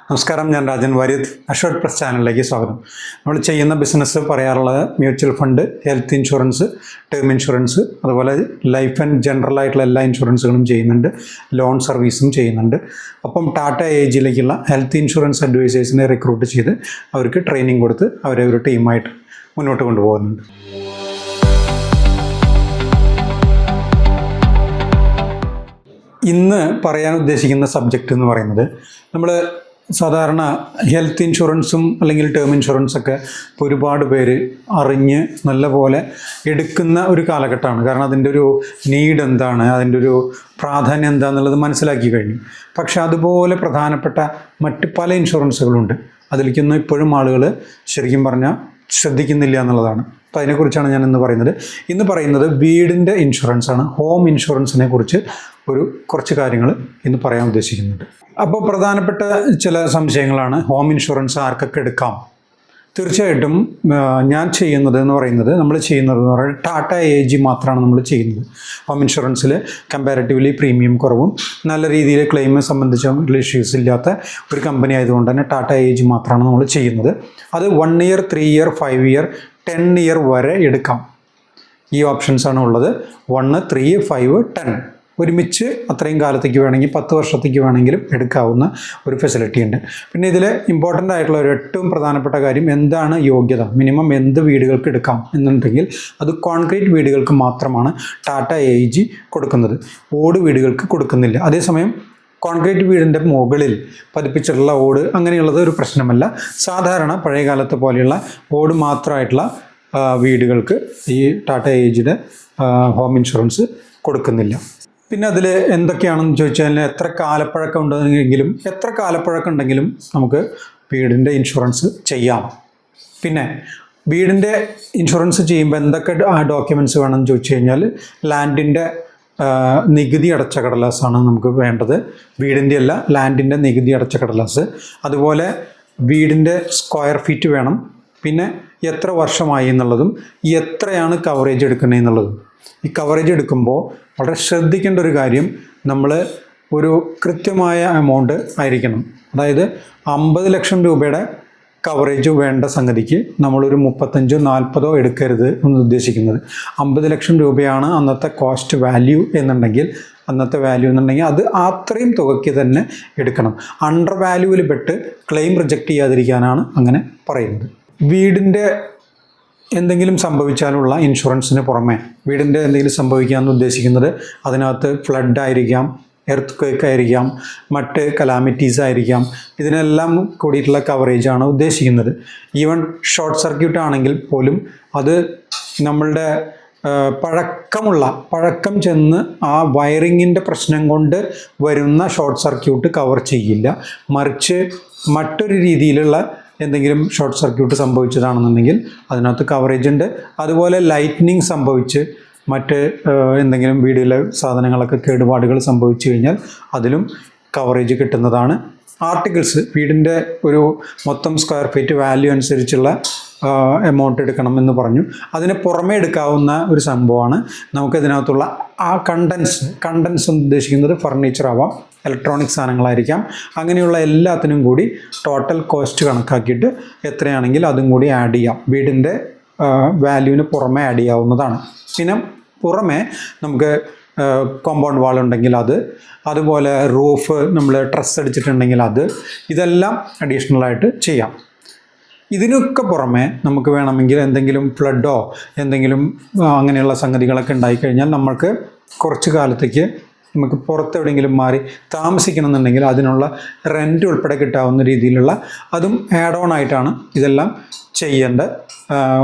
നമസ്കാരം, ഞാൻ Rajan Variyath. Assured plus ചാനലിലേക്ക് സ്വാഗതം. നമ്മൾ ചെയ്യുന്ന ബിസിനസ് പറയാറുള്ളത് mutual fund, health insurance, term insurance, അതുപോലെ ലൈഫ് ആൻഡ് ജനറൽ ആയിട്ടുള്ള എല്ലാ ഇൻഷുറൻസുകളും ചെയ്യുന്നുണ്ട്, ലോൺ സർവീസും ചെയ്യുന്നുണ്ട്. അപ്പം ടാറ്റ ഏജിലേക്കുള്ള ഹെൽത്ത് ഇൻഷുറൻസ് അഡ്വൈസേഴ്സിനെ റിക്രൂട്ട് ചെയ്ത് അവർക്ക് ട്രെയിനിങ് കൊടുത്ത് അവരെ ഒരു ടീമായിട്ട് മുന്നോട്ട് കൊണ്ടുപോകുന്നുണ്ട്. ഇന്ന് പറയാൻ ഉദ്ദേശിക്കുന്ന സബ്ജക്റ്റ് എന്ന് പറയുന്നത്, നമ്മൾ സാധാരണ ഹെൽത്ത് ഇൻഷുറൻസും അല്ലെങ്കിൽ ടേം ഇൻഷുറൻസൊക്കെ ഒരുപാട് പേര് അറിഞ്ഞ് നല്ലപോലെ എടുക്കുന്ന ഒരു കാലഘട്ടമാണ്. കാരണം അതിൻ്റെ ഒരു നീഡ് എന്താണ്, അതിൻ്റെ ഒരു പ്രാധാന്യം എന്താണെന്നുള്ളത് മനസ്സിലാക്കി കഴിഞ്ഞു. പക്ഷെ അതുപോലെ പ്രധാനപ്പെട്ട മറ്റ് പല ഇൻഷുറൻസുകളുണ്ട്. അതിലേക്കൊന്നും ഇപ്പോഴും ആളുകൾ ശരിക്കും പറഞ്ഞാൽ ശ്രദ്ധിക്കുന്നില്ല എന്നുള്ളതാണ്. അപ്പോൾ അതിനെക്കുറിച്ചാണ് ഞാൻ ഇന്ന് പറയുന്നത് വീടിൻ്റെ ഇൻഷുറൻസാണ്. ഹോം ഇൻഷുറൻസിനെ കുറിച്ച് കുറച്ച് കാര്യങ്ങൾ ഇന്ന് പറയാൻ ഉദ്ദേശിക്കുന്നുണ്ട്. അപ്പോൾ പ്രധാനപ്പെട്ട ചില സംശയങ്ങളാണ്. ഹോം ഇൻഷുറൻസ് ആർക്കൊക്കെ എടുക്കാം? തീർച്ചയായിട്ടും നമ്മൾ ചെയ്യുന്നത് ടാറ്റ ഏജ് മാത്രമാണ് നമ്മൾ ചെയ്യുന്നത്. ഹോം ഇൻഷുറൻസിൽ കമ്പാരിറ്റീവ്ലി പ്രീമിയം കുറവും നല്ല രീതിയിൽ ക്ലെയിം സംബന്ധിച്ച ഇഷ്യൂസ് ഇല്ലാത്ത ഒരു കമ്പനി ആയതുകൊണ്ട് തന്നെ ടാറ്റ ഏജ് മാത്രമാണ് നമ്മൾ ചെയ്യുന്നത്. അത് 1 ഇയർ, 3 ഇയർ, 5 ഇയർ, 10 ഇയർ വരെ എടുക്കാം. ഈ ഓപ്ഷൻസാണ് ഉള്ളത്. 1, 3, 5, 10 ഒരുമിച്ച് അത്രയും കാലത്തേക്ക് വേണമെങ്കിൽ 10 വർഷത്തേക്ക് വേണമെങ്കിലും എടുക്കാവുന്ന ഒരു ഫെസിലിറ്റി ഉണ്ട്. പിന്നെ ഇതിൽ ഇമ്പോർട്ടൻ്റ് ആയിട്ടുള്ള ഒരു ഏറ്റവും പ്രധാനപ്പെട്ട കാര്യം, എന്താണ് യോഗ്യത, മിനിമം എന്ത് വീടുകൾക്ക് എടുക്കാം എന്നുണ്ടെങ്കിൽ അത് കോൺക്രീറ്റ് വീടുകൾക്ക് മാത്രമാണ് ടാറ്റ ഏജ് കൊടുക്കുന്നത്. ഓട് വീടുകൾക്ക് കൊടുക്കുന്നില്ല. അതേസമയം കോൺക്രീറ്റ് വീടിൻ്റെ മുകളിൽ പതിപ്പിച്ചിട്ടുള്ള ഓട് അങ്ങനെയുള്ളത് ഒരു പ്രശ്നമല്ല. സാധാരണ പഴയ കാലത്തെ പോലെയുള്ള ഓട് മാത്രമായിട്ടുള്ള വീടുകൾക്ക് ഈ ടാറ്റ ഏജിൻ്റെ ഹോം ഇൻഷുറൻസ് കൊടുക്കുന്നില്ല. പിന്നെ അതിൽ എന്തൊക്കെയാണെന്ന് ചോദിച്ചാൽ, എത്ര കാലപ്പഴക്കം ഉണ്ടെങ്കിലും നമുക്ക് വീടിൻ്റെ ഇൻഷുറൻസ് ചെയ്യാം. പിന്നെ വീടിൻ്റെ ഇൻഷുറൻസ് ചെയ്യുമ്പോൾ എന്തൊക്കെ ഡോക്യുമെൻറ്റ്സ് വേണമെന്ന് ചോദിച്ചു കഴിഞ്ഞാൽ, ലാൻഡിൻ്റെ നികുതി അടച്ച കടലാസാണ് നമുക്ക് വേണ്ടത്. വീടിൻ്റെ അല്ല, ലാൻഡിൻ്റെ നികുതി അടച്ച കടലാസ്. അതുപോലെ വീടിൻ്റെ സ്ക്വയർ ഫീറ്റ് വേണം. പിന്നെ എത്ര വർഷമായി എന്നുള്ളതും എത്രയാണ് കവറേജ് എടുക്കുന്നത് എന്നുള്ളതും. ഈ കവറേജ് എടുക്കുമ്പോൾ വളരെ ശ്രദ്ധിക്കേണ്ട ഒരു കാര്യം, നമ്മൾ ഒരു കൃത്യമായ എമൗണ്ട് ആയിരിക്കണം. അതായത് 50 ലക്ഷം രൂപയുടെ കവറേജ് വേണ്ട സംഗതിക്ക് നമ്മളൊരു 35, 40 എടുക്കരുത് എന്ന് ഉദ്ദേശിക്കുന്നത്. 50 ലക്ഷം രൂപയാണ് അന്നത്തെ കോസ്റ്റ് വാല്യൂ എന്നുണ്ടെങ്കിൽ അത് അത്രയും തുകയ്ക്ക് തന്നെ എടുക്കണം. അണ്ടർ വാല്യൂവിൽ പെട്ട് ക്ലെയിം റിജക്റ്റ് ചെയ്യാതിരിക്കാനാണ് അങ്ങനെ പറയുന്നത്. വീടിൻ്റെ എന്തെങ്കിലും സംഭവിച്ചാലുള്ള ഇൻഷുറൻസിന് പുറമെ വീടിൻ്റെ എന്തെങ്കിലും സംഭവിക്കാമെന്ന് ഉദ്ദേശിക്കുന്നത്, അതിനകത്ത് ഫ്ലഡ് ആയിരിക്കാം, എർത്ത് ക്വേക്ക് ആയിരിക്കാം, മറ്റ് കലാമിറ്റീസ് ആയിരിക്കാം. ഇതിനെല്ലാം കൂടിയിട്ടുള്ള കവറേജാണ് ഉദ്ദേശിക്കുന്നത്. ഈവൻ ഷോർട്ട് സർക്യൂട്ട് ആണെങ്കിൽ പോലും അത് നമ്മളുടെ പഴക്കം ചെന്ന് ആ വയറിങ്ങിൻ്റെ പ്രശ്നം കൊണ്ട് വരുന്ന ഷോർട്ട് സർക്യൂട്ട് കവർ ചെയ്യില്ല. മറിച്ച് മറ്റൊരു രീതിയിലുള്ള എന്തെങ്കിലും ഷോർട്ട് സർക്യൂട്ട് സംഭവിച്ചതാണെന്നുണ്ടെങ്കിൽ അതിനകത്ത് കവറേജ് ഉണ്ട്. അതുപോലെ ലൈറ്റ്നിങ് സംഭവിച്ച് മറ്റ് എന്തെങ്കിലും വീടിലെ സാധനങ്ങളൊക്കെ കേടുപാടുകൾ സംഭവിച്ചു കഴിഞ്ഞാൽ അതിലും കവറേജ് കിട്ടുന്നതാണ്. ആർട്ടിക്കിൾസ്, വീടിൻ്റെ ഒരു മൊത്തം സ്ക്വയർ ഫീറ്റ് വാല്യൂ അനുസരിച്ചുള്ള എമൗണ്ട് എടുക്കണമെന്ന് പറഞ്ഞു. അതിന് പുറമേ എടുക്കാവുന്ന ഒരു സംഭവമാണ് നമുക്കിതിനകത്തുള്ള ആ കണ്ടൻസ് ഉദ്ദേശിക്കുന്നത് ഫർണിച്ചർ ആവാം, ഇലക്ട്രോണിക് സാധനങ്ങളായിരിക്കാം. അങ്ങനെയുള്ള എല്ലാത്തിനും കൂടി ടോട്ടൽ കോസ്റ്റ് കണക്കാക്കിയിട്ട് എത്രയാണെങ്കിൽ അതും കൂടി ആഡ് ചെയ്യാം. വീടിൻ്റെ വാല്യൂവിന് പുറമേ ആഡ് ചെയ്യാവുന്നതാണ്. പിന്നെ പുറമേ നമുക്ക് കോമ്പൗണ്ട് വാൾ ഉണ്ടെങ്കിൽ അതുപോലെ റൂഫ് നമ്മൾ ട്രസ് അടിച്ചിട്ടുണ്ടെങ്കിൽ ഇതെല്ലാം അഡീഷണലായിട്ട് ചെയ്യാം. ഇതിനൊക്കെ പുറമെ നമുക്ക് വേണമെങ്കിൽ എന്തെങ്കിലും ഫ്ലഡോ എന്തെങ്കിലും അങ്ങനെയുള്ള സംഗതികളൊക്കെ ഉണ്ടായിക്കഴിഞ്ഞാൽ നമ്മൾക്ക് കുറച്ച് കാലത്തേക്ക് നമുക്ക് പുറത്തെവിടെയെങ്കിലും മാറി താമസിക്കണം എന്നുണ്ടെങ്കിൽ അതിനുള്ള റെൻറ്റ് ഉൾപ്പെടെ കിട്ടാവുന്ന രീതിയിലുള്ള അതും ആഡ് ഓൺ ആയിട്ടാണ് ഇതെല്ലാം ചെയ്യേണ്ട.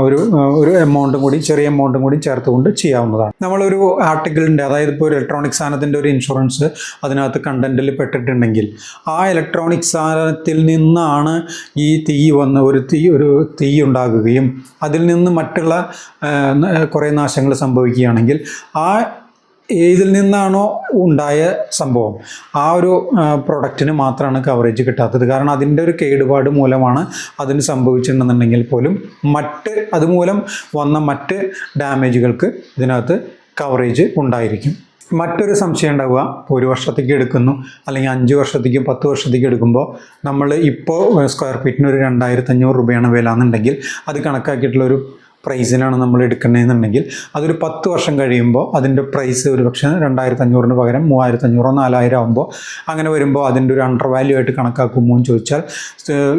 ഒരു എമൗണ്ടും കൂടി, ചെറിയ എമൗണ്ടും കൂടി ചേർത്തുകൊണ്ട് ചെയ്യാവുന്നതാണ്. നമ്മളൊരു ആർട്ടിക്കിളിൻ്റെ, അതായത് ഇപ്പോൾ ഒരു ഇലക്ട്രോണിക് സാധനത്തിൻ്റെ ഒരു ഇൻഷുറൻസ് അതിനകത്ത് കണ്ടൻറ്റിൽ പെട്ടിട്ടുണ്ടെങ്കിൽ ആ ഇലക്ട്രോണിക് സാധനത്തിൽ നിന്നാണ് ഈ ഒരു തീ ഉണ്ടാകുകയും അതിൽ നിന്ന് മറ്റുള്ള കുറേ നാശങ്ങൾ സംഭവിക്കുകയാണെങ്കിൽ ഇതിൽ നിന്നാണോ ഉണ്ടായ സംഭവം ആ ഒരു പ്രൊഡക്റ്റിന് മാത്രമാണ് കവറേജ് കിട്ടാത്തത്. കാരണം അതിൻ്റെ ഒരു കേടുപാട് മൂലമാണ് അതിന് സംഭവിച്ചിട്ടുണ്ടെന്നുണ്ടെങ്കിൽ പോലും അതുമൂലം വന്ന മറ്റ് ഡാമേജുകൾക്ക് ഇതിനകത്ത് കവറേജ് ഉണ്ടായിരിക്കും. മറ്റൊരു സംശയം ഉണ്ടാവുക, ഒരു വർഷത്തേക്ക് എടുക്കുന്നു അല്ലെങ്കിൽ 5 വർഷത്തേക്കും 10 വർഷത്തേക്ക് എടുക്കുമ്പോൾ നമ്മൾ ഇപ്പോൾ സ്ക്വയർ ഫീറ്റിന് ഒരു 2500 രൂപയാണ് വില എന്നുണ്ടെങ്കിൽ അത് കണക്കാക്കിയിട്ടുള്ളൊരു പ്രൈസിനാണ് നമ്മൾ എടുക്കുന്നതെന്നുണ്ടെങ്കിൽ അതൊരു 10 വർഷം കഴിയുമ്പോൾ അതിൻ്റെ പ്രൈസ് ഒരു പക്ഷേ 2500-ന് പകരം 3500 4000 ആകുമ്പോൾ അങ്ങനെ വരുമ്പോൾ അതിൻ്റെ ഒരു അണ്ടർ വാല്യൂ ആയിട്ട് കണക്കാക്കുമോ എന്ന് ചോദിച്ചാൽ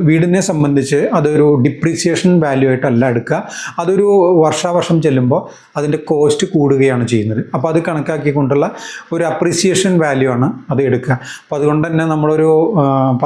വീടിനെ സംബന്ധിച്ച് അതൊരു ഡിപ്രീസിയേഷൻ വാല്യൂ ആയിട്ടല്ല എടുക്കുക, അതൊരു വർഷാവർഷം ചെല്ലുമ്പോൾ അതിൻ്റെ കോസ്റ്റ് കൂടുകയാണ് ചെയ്യുന്നത്. അപ്പോൾ അത് കണക്കാക്കിക്കൊണ്ടുള്ള ഒരു അപ്രീസിയേഷൻ വാല്യൂ ആണ് അത് എടുക്കുക. അപ്പോൾ അതുകൊണ്ട് തന്നെ നമ്മളൊരു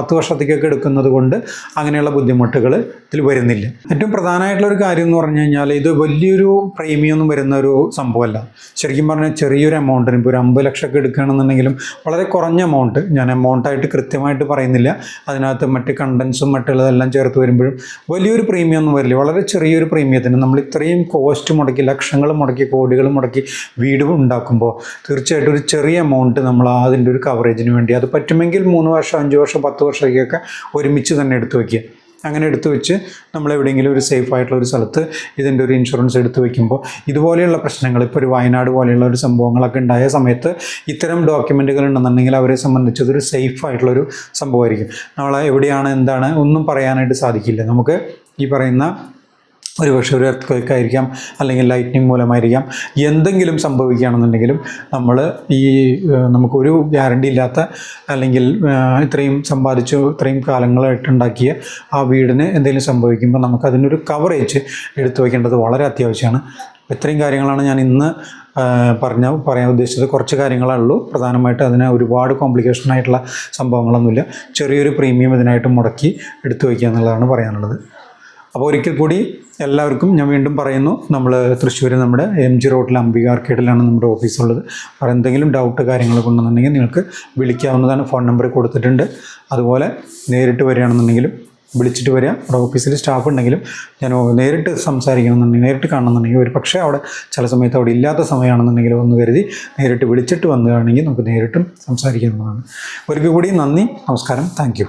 10 വർഷത്തേക്കൊക്കെ എടുക്കുന്നത് കൊണ്ട് അങ്ങനെയുള്ള ബുദ്ധിമുട്ടുകൾ ഇതിൽ വരുന്നില്ല. ഏറ്റവും പ്രധാനമായിട്ടുള്ളൊരു കാര്യം എന്ന് പറഞ്ഞു കഴിഞ്ഞാൽ ഇത് വലിയൊരു പ്രീമിയം ഒന്നും വരുന്ന ഒരു സംഭവമല്ല. ശരിക്കും പറഞ്ഞാൽ ചെറിയൊരു എമൗണ്ടിന് ഇപ്പോൾ ഒരു 50 ലക്ഷമൊക്കെ എടുക്കുകയാണെന്നുണ്ടെങ്കിലും വളരെ കുറഞ്ഞ എമൗണ്ട്, ഞാൻ എമൗണ്ടായിട്ട് കൃത്യമായിട്ട് പറയുന്നില്ല, അതിനകത്ത് മറ്റ് കണ്ടൻസും മറ്റുള്ളതെല്ലാം ചേർത്ത് വരുമ്പോഴും വലിയൊരു പ്രീമിയം ഒന്നും വരില്ല. വളരെ ചെറിയൊരു പ്രീമിയത്തിന് നമ്മൾ ഇത്രയും കോസ്റ്റ് മുടക്കി, ലക്ഷങ്ങൾ മുടക്കി, കോടികൾ മുടക്കി വീട് ഉണ്ടാക്കുമ്പോൾ തീർച്ചയായിട്ടും ഒരു ചെറിയ എമൗണ്ട് നമ്മൾ അതിൻ്റെ ഒരു കവറേജിന് വേണ്ടി, അത് പറ്റുമെങ്കിൽ 3 വർഷം 5 വർഷം 10 വർഷമൊക്കെ ഒരുമിച്ച് തന്നെ എടുത്തു വയ്ക്കുക. അങ്ങനെ എടുത്തു വെച്ച് നമ്മൾ എവിടെയെങ്കിലും ഒരു സേഫ് ആയിട്ടുള്ള ഒരു സ്ഥലത്ത് ഇതിൻ്റെ ഒരു ഇൻഷുറൻസ് എടുത്തു വയ്ക്കുമ്പോൾ ഇതുപോലെയുള്ള പ്രശ്നങ്ങൾ, ഇപ്പോൾ ഒരു വയനാട് പോലെയുള്ള ഒരു സംഭവങ്ങളൊക്കെ ഉണ്ടായ സമയത്ത് ഇത്തരം ഡോക്യുമെൻറ്റുകൾ ഉണ്ടെന്നുണ്ടെങ്കിൽ അവരെ സംബന്ധിച്ച് അതൊരു സേഫ് ആയിട്ടുള്ളൊരു സംഭവമായിരിക്കും. നമ്മളെ എവിടെയാണ് എന്താണ് ഒന്നും പറയാനായിട്ട് സാധിക്കില്ല. നമുക്ക് ഈ പറയുന്ന ഒരു പക്ഷേ ഒരു എർത്ത് ആയിരിക്കാം, അല്ലെങ്കിൽ ലൈറ്റ്നിങ് മൂലമായിരിക്കാം, എന്തെങ്കിലും സംഭവിക്കുകയാണെന്നുണ്ടെങ്കിലും നമ്മൾ നമുക്കൊരു ഗ്യാരണ്ടി ഇല്ലാത്ത, അല്ലെങ്കിൽ ഇത്രയും സമ്പാദിച്ചു ഇത്രയും കാലങ്ങളായിട്ടുണ്ടാക്കിയ ആ വീടിന് എന്തെങ്കിലും സംഭവിക്കുമ്പോൾ നമുക്കതിനൊരു കവറേജ് എടുത്തു വയ്ക്കേണ്ടത് വളരെ അത്യാവശ്യമാണ്. ഇത്രയും കാര്യങ്ങളാണ് ഞാൻ ഇന്ന് പറയാൻ ഉദ്ദേശിച്ചത്. കുറച്ച് കാര്യങ്ങളേ ഉള്ളൂ. പ്രധാനമായിട്ട് അതിന് ഒരുപാട് കോംപ്ലിക്കേഷൻ ആയിട്ടുള്ള സംഭവങ്ങളൊന്നുമില്ല. ചെറിയൊരു പ്രീമിയം ഇതിനായിട്ട് മുടക്കി എടുത്തു വയ്ക്കുക എന്നുള്ളതാണ് പറയാനുള്ളത്. അപ്പോൾ ഒരിക്കൽ കൂടി എല്ലാവർക്കും ഞാൻ വീണ്ടും പറയുന്നു, നമ്മൾ തൃശ്ശൂർ നമ്മുടെ MG റോഡിൽ അംബിക ആർക്കേഡിലാണ് നമ്മുടെ ഓഫീസുള്ളത്. അവിടെ എന്തെങ്കിലും ഡൗട്ട് കാര്യങ്ങളൊക്കെ ഉണ്ടെന്നുണ്ടെങ്കിൽ നിങ്ങൾക്ക് വിളിക്കാവുന്നതാണ്. ഫോൺ നമ്പർ കൊടുത്തിട്ടുണ്ട്. അതുപോലെ നേരിട്ട് വരികയാണെന്നുണ്ടെങ്കിലും വിളിച്ചിട്ട് വരിക. അവിടെ ഓഫീസിൽ സ്റ്റാഫ് ഉണ്ടെങ്കിലും ഞാൻ നേരിട്ട് സംസാരിക്കണമെന്നുണ്ടെങ്കിൽ, നേരിട്ട് കാണണമെന്നുണ്ടെങ്കിൽ, ഒരു പക്ഷേ അവിടെ ചില സമയത്ത് അവിടെ ഇല്ലാത്ത സമയമാണെന്നുണ്ടെങ്കിൽ ഒന്ന് കരുതി നേരിട്ട് വിളിച്ചിട്ട് വന്നതാണെങ്കിൽ നമുക്ക് നേരിട്ടും സംസാരിക്കാവുന്നതാണ്. ഒരിക്കൽ കൂടി നന്ദി, നമസ്കാരം, താങ്ക് യു.